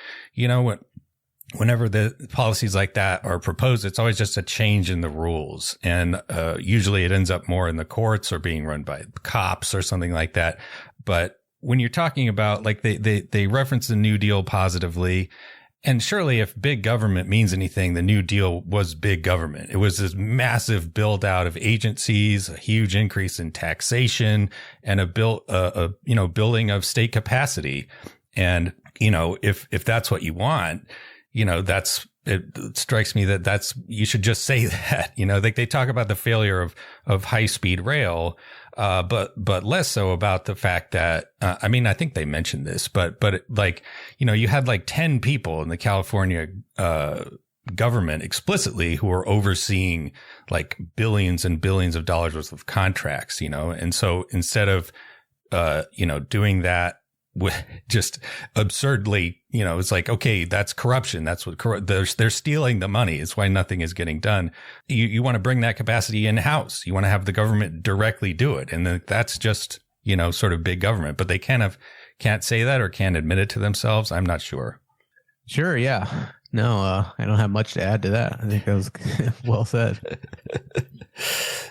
Whenever the policies like that are proposed, it's always just a change in the rules. And usually it ends up more in the courts or being run by cops or something like that. But when you're talking about they reference the New Deal positively, and surely if big government means anything, the New Deal was big government. It was this massive build out of agencies, a huge increase in taxation, and a building of state capacity. And, if that's what you want, it strikes me that you should just say that, they talk about the failure of high speed rail, but less so about the fact that, I think they mentioned this, but you had 10 people in the California, government explicitly who are overseeing billions and billions of dollars worth of contracts, and so instead of, doing that, just absurdly, it's like, okay, that's corruption. That's what they're stealing the money. It's why nothing is getting done. You want to bring that capacity in house. You want to have the government directly do it. And that's just, sort of big government, but they can't say that or can't admit it to themselves. I'm not sure. Sure. Yeah. No, I don't have much to add to that. I think that was well said.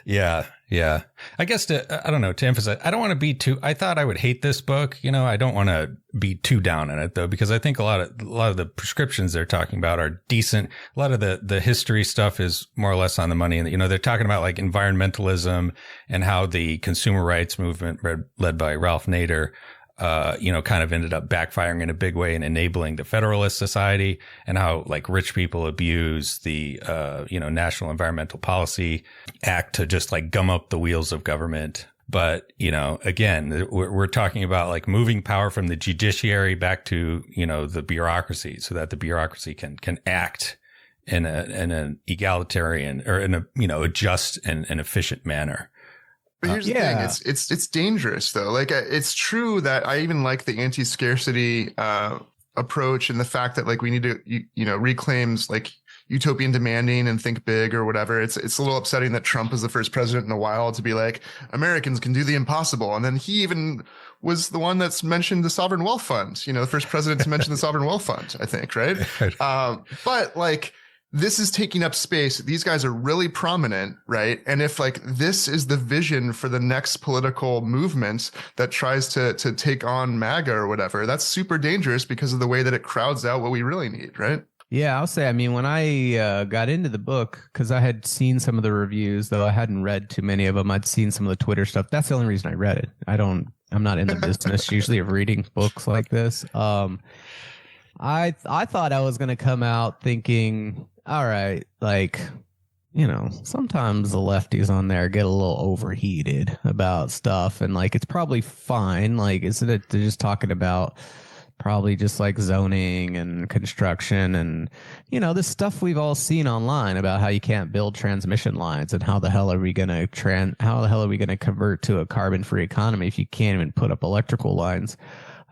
Yeah. Yeah. I guess I don't know, to emphasize, I don't want to be I thought I would hate this book. I don't want to be too down on it though, because I think a lot of the prescriptions they're talking about are decent. A lot of the history stuff is more or less on the money. And, they're talking about environmentalism and how the consumer rights movement led by Ralph Nader, kind of ended up backfiring in a big way and enabling the Federalist Society, and how rich people abuse the, National Environmental Policy Act to just gum up the wheels of government. But, again, we're talking about moving power from the judiciary back to, the bureaucracy, so that the bureaucracy can act in an egalitarian or in a just and efficient manner. But here's the thing, it's dangerous though. It's true that I even like the anti-scarcity approach, and the fact that we need to reclaims utopian demanding and think big or whatever. It's a little upsetting that Trump is the first president in a while to be like, Americans can do the impossible. And then he even was the one that's mentioned the sovereign wealth fund, you know, the first president to mention the sovereign wealth fund, I think, right? But like, this is taking up space. These guys are really prominent, right? And if like this is the vision for the next political movement that tries to take on MAGA or whatever, that's super dangerous because of the way that it crowds out what we really need, right? Yeah, I'll say, I mean, when I got into the book, because I had seen some of the reviews, though I hadn't read too many of them, I'd seen some of the Twitter stuff. That's the only reason I read it. I'm not in the business usually of reading books like this. I thought I was going to come out thinking, all right, like, you know, sometimes the lefties on there get a little overheated about stuff, and like it's probably fine. Like, isn't it? They're just talking about probably just like zoning and construction and, you know, this stuff we've all seen online about how you can't build transmission lines and how the hell are we going to convert to a carbon-free economy if you can't even put up electrical lines.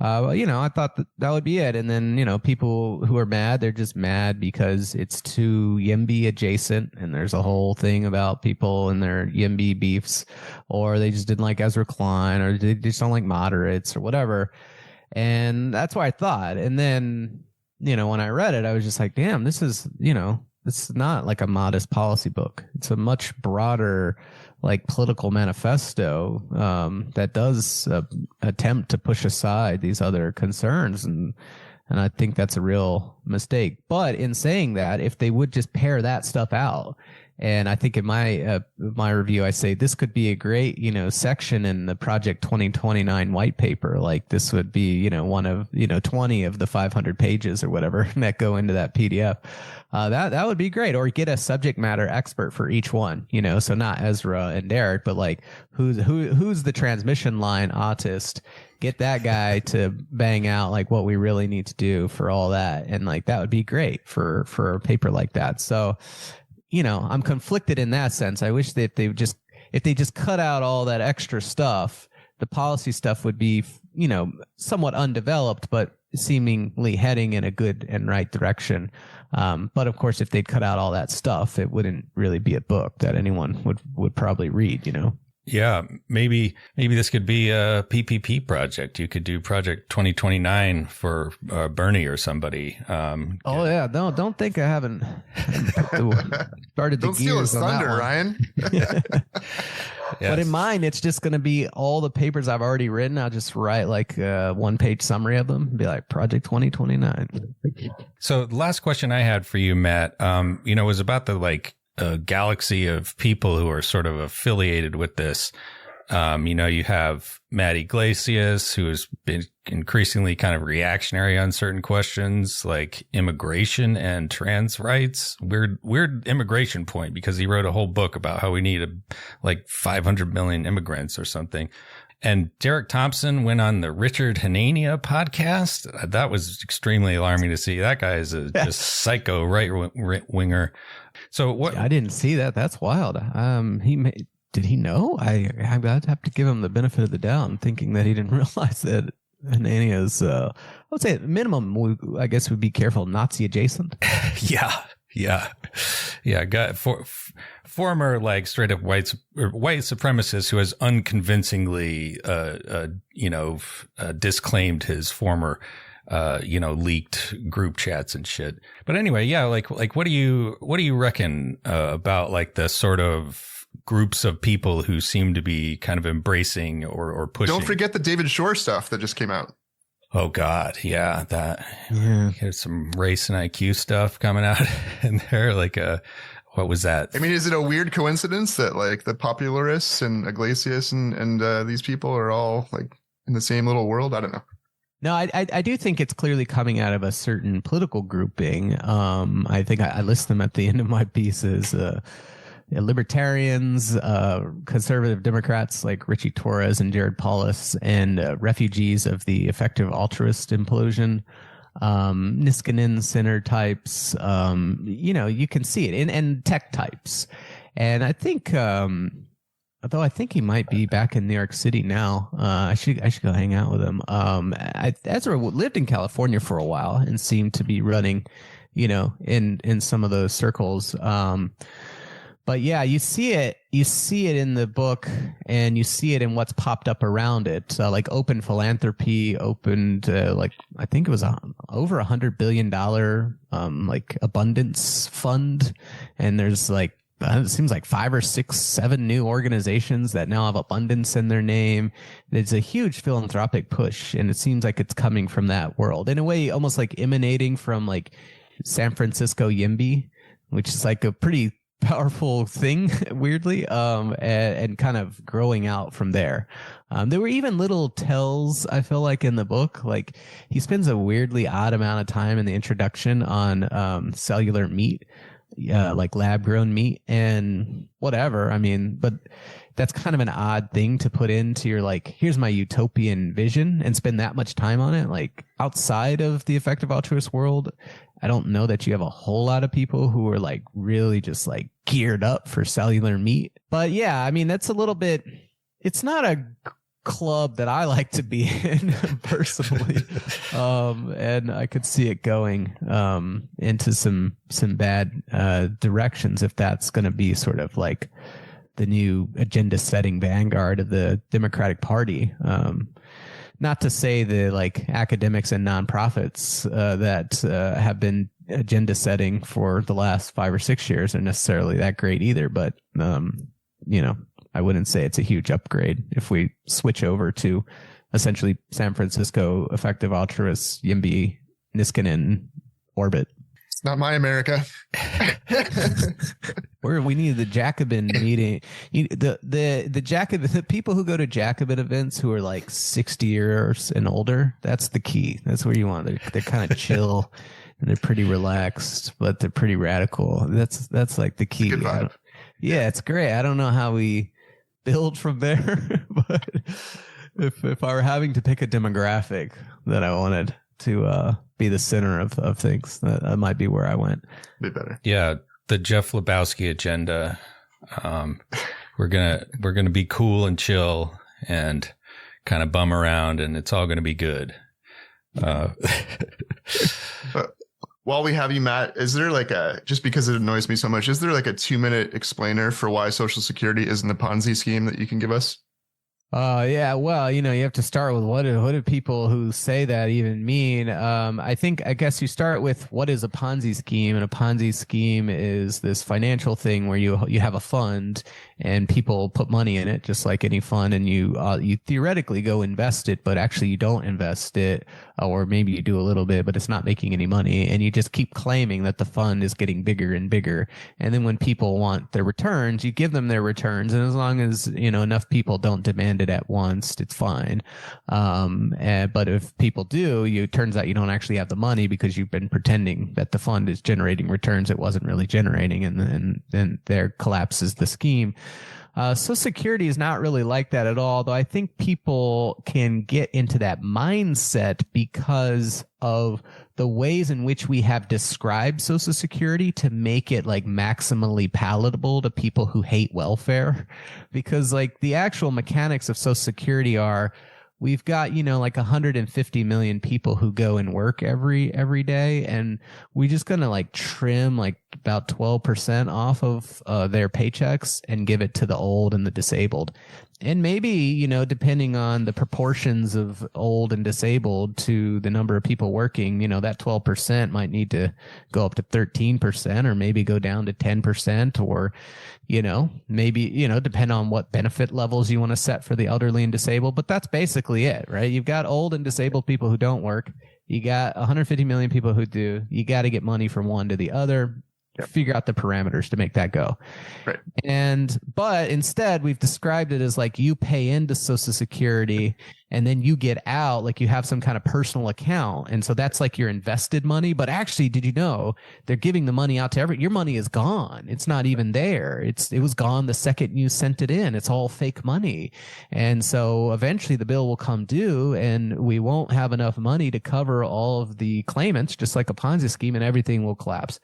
You know, I thought that would be it. And then, you know, people who are mad, they're just mad because it's too YIMBY adjacent. And there's a whole thing about people and their YIMBY beefs, or they just didn't like Ezra Klein, or they just don't like moderates or whatever. And that's what I thought. And then, you know, when I read it, I was just like, damn, this is not like a modest policy book. It's a much broader, like, political manifesto that does attempt to push aside these other concerns, and I think that's a real mistake. But in saying that, if they would just pare that stuff out, and I think in my review I say this could be a great, you know, section in the Project 2029 white paper. Like, this would be, you know, one of, you know, 20 of the 500 pages or whatever that go into that PDF. That would be great. Or get a subject matter expert for each one, you know, so not Ezra and Derek, but like who's the transmission line autist. Get that guy to bang out like what we really need to do for all that, and like that would be great for a paper like that. So, you know, I'm conflicted in that sense. I wish that if they just cut out all that extra stuff, the policy stuff would be, you know, somewhat undeveloped, but seemingly heading in a good and right direction. But of course, if they'd cut out all that stuff, it wouldn't really be a book that anyone would probably read, you know? Yeah, maybe this could be a PPP project. You could do Project 2029 for Bernie or somebody. Yeah, no, don't think I haven't started the don't steal his gears on that thunder, one. Ryan. Yes. But in mine, it's just going to be all the papers I've already written. I'll just write like a one-page summary of them and be like, Project 2029. So the last question I had for you, Matt, you know, was about the like galaxy of people who are sort of affiliated with this. You know, you have Matt Iglesias, who has been increasingly kind of reactionary on certain questions like immigration and trans rights. Weird immigration point, because he wrote a whole book about how we need like 500 million immigrants or something. And Derek Thompson went on the Richard Hanania podcast. That was extremely alarming to see. That guy is a just psycho right winger. So what? I didn't see that. That's wild. Did he know? I'd have to give him the benefit of the doubt, and thinking that he didn't realize that Hanania's, I would say at minimum, I guess we'd be careful, Nazi adjacent. Yeah. Former like straight up white supremacist who has unconvincingly, disclaimed his former, leaked group chats and shit. But anyway, yeah, like what do you reckon about like the sort of groups of people who seem to be kind of embracing or pushing? Don't forget the David Shore stuff that just came out. Oh God. Yeah. There's some race and IQ stuff coming out in there. Like, what was that? I mean, is it a weird coincidence that like the popularists and Iglesias and these people are all like in the same little world? I don't know. No, I do think it's clearly coming out of a certain political grouping. I think I list them at the end of my pieces. Libertarians, conservative Democrats like Richie Torres and Jared Paulus, and refugees of the effective altruist implosion, Niskanen center types. You can see it, and tech types. And I think, although I think he might be back in New York City now, I should go hang out with him. Ezra lived in California for a while and seemed to be running, in some of those circles. But yeah, you see it in the book, and you see it in what's popped up around it. Like Open Philanthropy opened, like, I think it was over $100 billion, like abundance fund. And there's like, it seems like 5 or 6, 7 new organizations that now have abundance in their name. It's a huge philanthropic push, and it seems like it's coming from that world in a way, almost like emanating from like San Francisco YIMBY, which is like a pretty powerful thing, weirdly, and kind of growing out from there. There were even little tells, I feel like, in the book. Like, he spends a weirdly odd amount of time in the introduction on cellular meat, like lab grown meat and whatever. I mean, but that's kind of an odd thing to put into your, like, here's my utopian vision, and spend that much time on it. Like, outside of the effective altruist world, I don't know that you have a whole lot of people who are like really just like geared up for cellular meat. But yeah, I mean, that's a little bit, it's not a club that I like to be in personally. And I could see it going into some bad directions if that's going to be sort of like the new agenda setting vanguard of the Democratic Party. Not to say the like academics and nonprofits that have been agenda setting for the last 5 or 6 years are necessarily that great either. But, I wouldn't say it's a huge upgrade if we switch over to essentially San Francisco effective altruists, YIMBY, Niskanen orbit. It's not my America. We need the Jacobin meeting. The Jacobin, the people who go to Jacobin events who are like 60 years and older, that's the key. That's where you want. They're kind of chill and they're pretty relaxed, but they're pretty radical. That's like the key. Good vibe. Yeah, it's great. I don't know how we build from there, but if I were having to pick a demographic that I wanted to be the center of things, that might be where I went. Be better. Yeah, the Jeff Lebowski agenda. We're gonna be cool and chill and kind of bum around, and it's all gonna be good. While we have you, Matt, is there like just because it annoys me so much, is there like a 2-minute explainer for why Social Security isn't a Ponzi scheme that you can give us? Yeah, well, you have to start with what do people who say that even mean? I guess you start with what is a Ponzi scheme, and a Ponzi scheme is this financial thing where you have a fund and people put money in it, just like any fund, and you theoretically go invest it, but actually you don't invest it, or maybe you do a little bit, but it's not making any money, and you just keep claiming that the fund is getting bigger and bigger, and then when people want their returns, you give them their returns, and as long as enough people don't demand it at once, it's fine. But if people do, it turns out you don't actually have the money because you've been pretending that the fund is generating returns it wasn't really generating, and then there collapses the scheme. Social Security is not really like that at all, though I think people can get into that mindset because of the ways in which we have described Social Security to make it like maximally palatable to people who hate welfare. Because like the actual mechanics of Social Security are, we've got, like 150 million people who go and work every day, and we're just going to like trim like about 12% off of their paychecks and give it to the old and the disabled. And maybe, depending on the proportions of old and disabled to the number of people working, that 12% might need to go up to 13%, or maybe go down to 10%, or, maybe, depend on what benefit levels you want to set for the elderly and disabled. But that's basically it, right? You've got old and disabled people who don't work. You got 150 million people who do. You got to get money from one to the other. Figure out the parameters to make that go. Right. But instead we've described it as like you pay into Social Security and then you get out, like you have some kind of personal account. And so that's like your invested money. But actually, did you know they're giving the money out to your money is gone. It's not even there. It was gone the second you sent it in. It's all fake money. And so eventually the bill will come due and we won't have enough money to cover all of the claimants, just like a Ponzi scheme, and everything will collapse.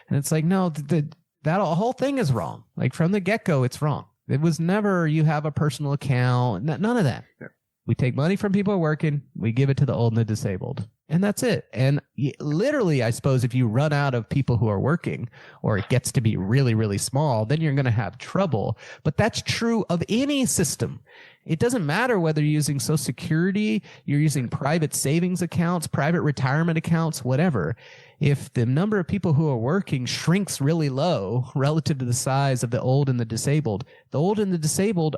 And it's like, no, that whole thing is wrong. Like from the get-go, it's wrong. It was never you have a personal account. None of that. Yeah. We take money from people working. We give it to the old and the disabled. And that's it. And literally, I suppose if you run out of people who are working, or it gets to be really, really small, then you're going to have trouble. But that's true of any system. It doesn't matter whether you're using Social Security, you're using private savings accounts, private retirement accounts, whatever. If the number of people who are working shrinks really low relative to the size of the old and the disabled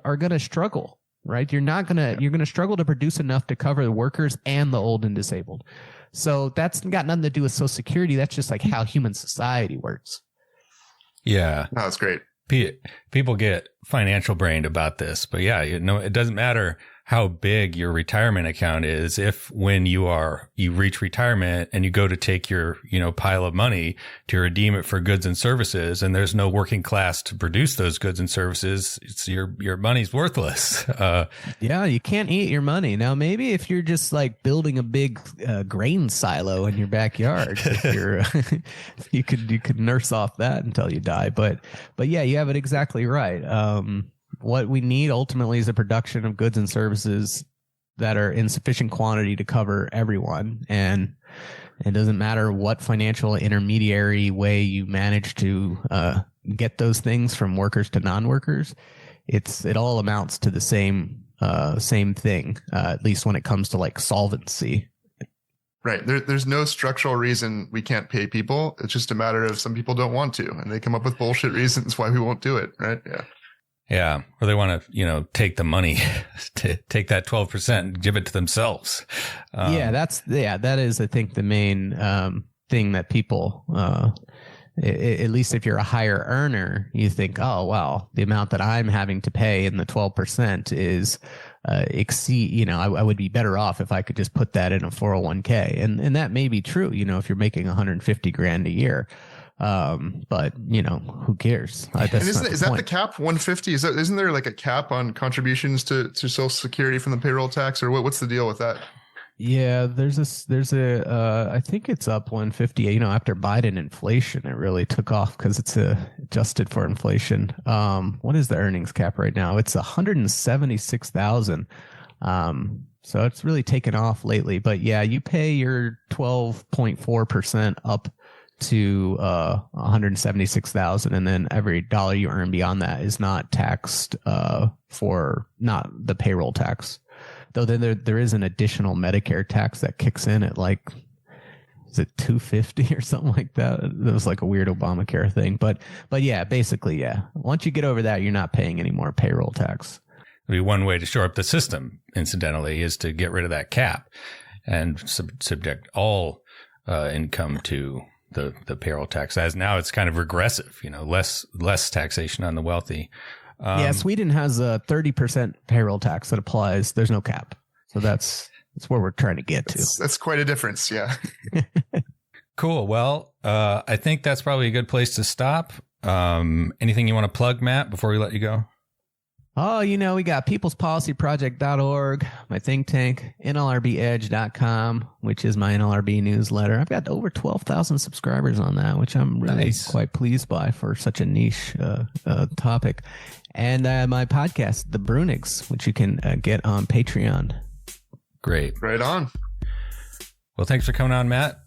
are going to struggle. Right? You're going to struggle to produce enough to cover the workers and the old and disabled. So that's got nothing to do with Social Security. That's just like how human society works. Yeah. No, that's great. People get financial brained about this, but yeah, it doesn't matter how big your retirement account is. If when you reach retirement and you go to take your, pile of money to redeem it for goods and services, and there's no working class to produce those goods and services, it's your money's worthless. Yeah, you can't eat your money. Now, maybe if you're just like building a big grain silo in your backyard, you could nurse off that until you die. But yeah, you have it exactly right. What we need ultimately is a production of goods and services that are in sufficient quantity to cover everyone. And it doesn't matter what financial intermediary way you manage to get those things from workers to non-workers. It all amounts to the same thing, at least when it comes to like solvency. Right. There's no structural reason we can't pay people. It's just a matter of some people don't want to, and they come up with bullshit reasons why we won't do it. Right. Yeah. Yeah. Or they want to, take the money, to take that 12% and give it to themselves. That is, I think, the main thing that people, at least if you're a higher earner, you think, oh, well, the amount that I'm having to pay in the 12% is exceed, I would be better off if I could just put that in a 401k. And that may be true, if you're making $150,000 a year. But who cares? Is that the cap 150? Isn't there like a cap on contributions to Social Security from the payroll tax, or what's the deal with that? Yeah, there's I think it's up 150. After Biden inflation, it really took off because it's adjusted for inflation. What is the earnings cap right now? It's 176,000. So it's really taken off lately. But yeah, you pay your 12.4% up to 176,000, and then every dollar you earn beyond that is not taxed for not the payroll tax. Though then there is an additional Medicare tax that kicks in at like, is it $250 or something like that? It was like a weird Obamacare thing. But yeah, basically, yeah. Once you get over that, you're not paying any more payroll tax. It'd be one way to shore up the system, incidentally, is to get rid of that cap and subject all income to the payroll tax. As now it's kind of regressive, less taxation on the wealthy. Sweden has a 30% payroll tax that applies. There's no cap. So that's where we're trying to get to. That's quite a difference. Yeah. Cool. Well, I think that's probably a good place to stop. Anything you want to plug, Matt, before we let you go? Oh, we got peoplespolicyproject.org, my think tank, NLRBEdge.com, which is my NLRB newsletter. I've got over 12,000 subscribers on that, which I'm really quite pleased by for such a niche topic. And my podcast, The Bruenigs, which you can get on Patreon. Great. Right on. Well, thanks for coming on, Matt.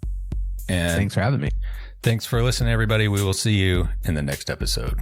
And thanks for having me. Thanks for listening, everybody. We will see you in the next episode.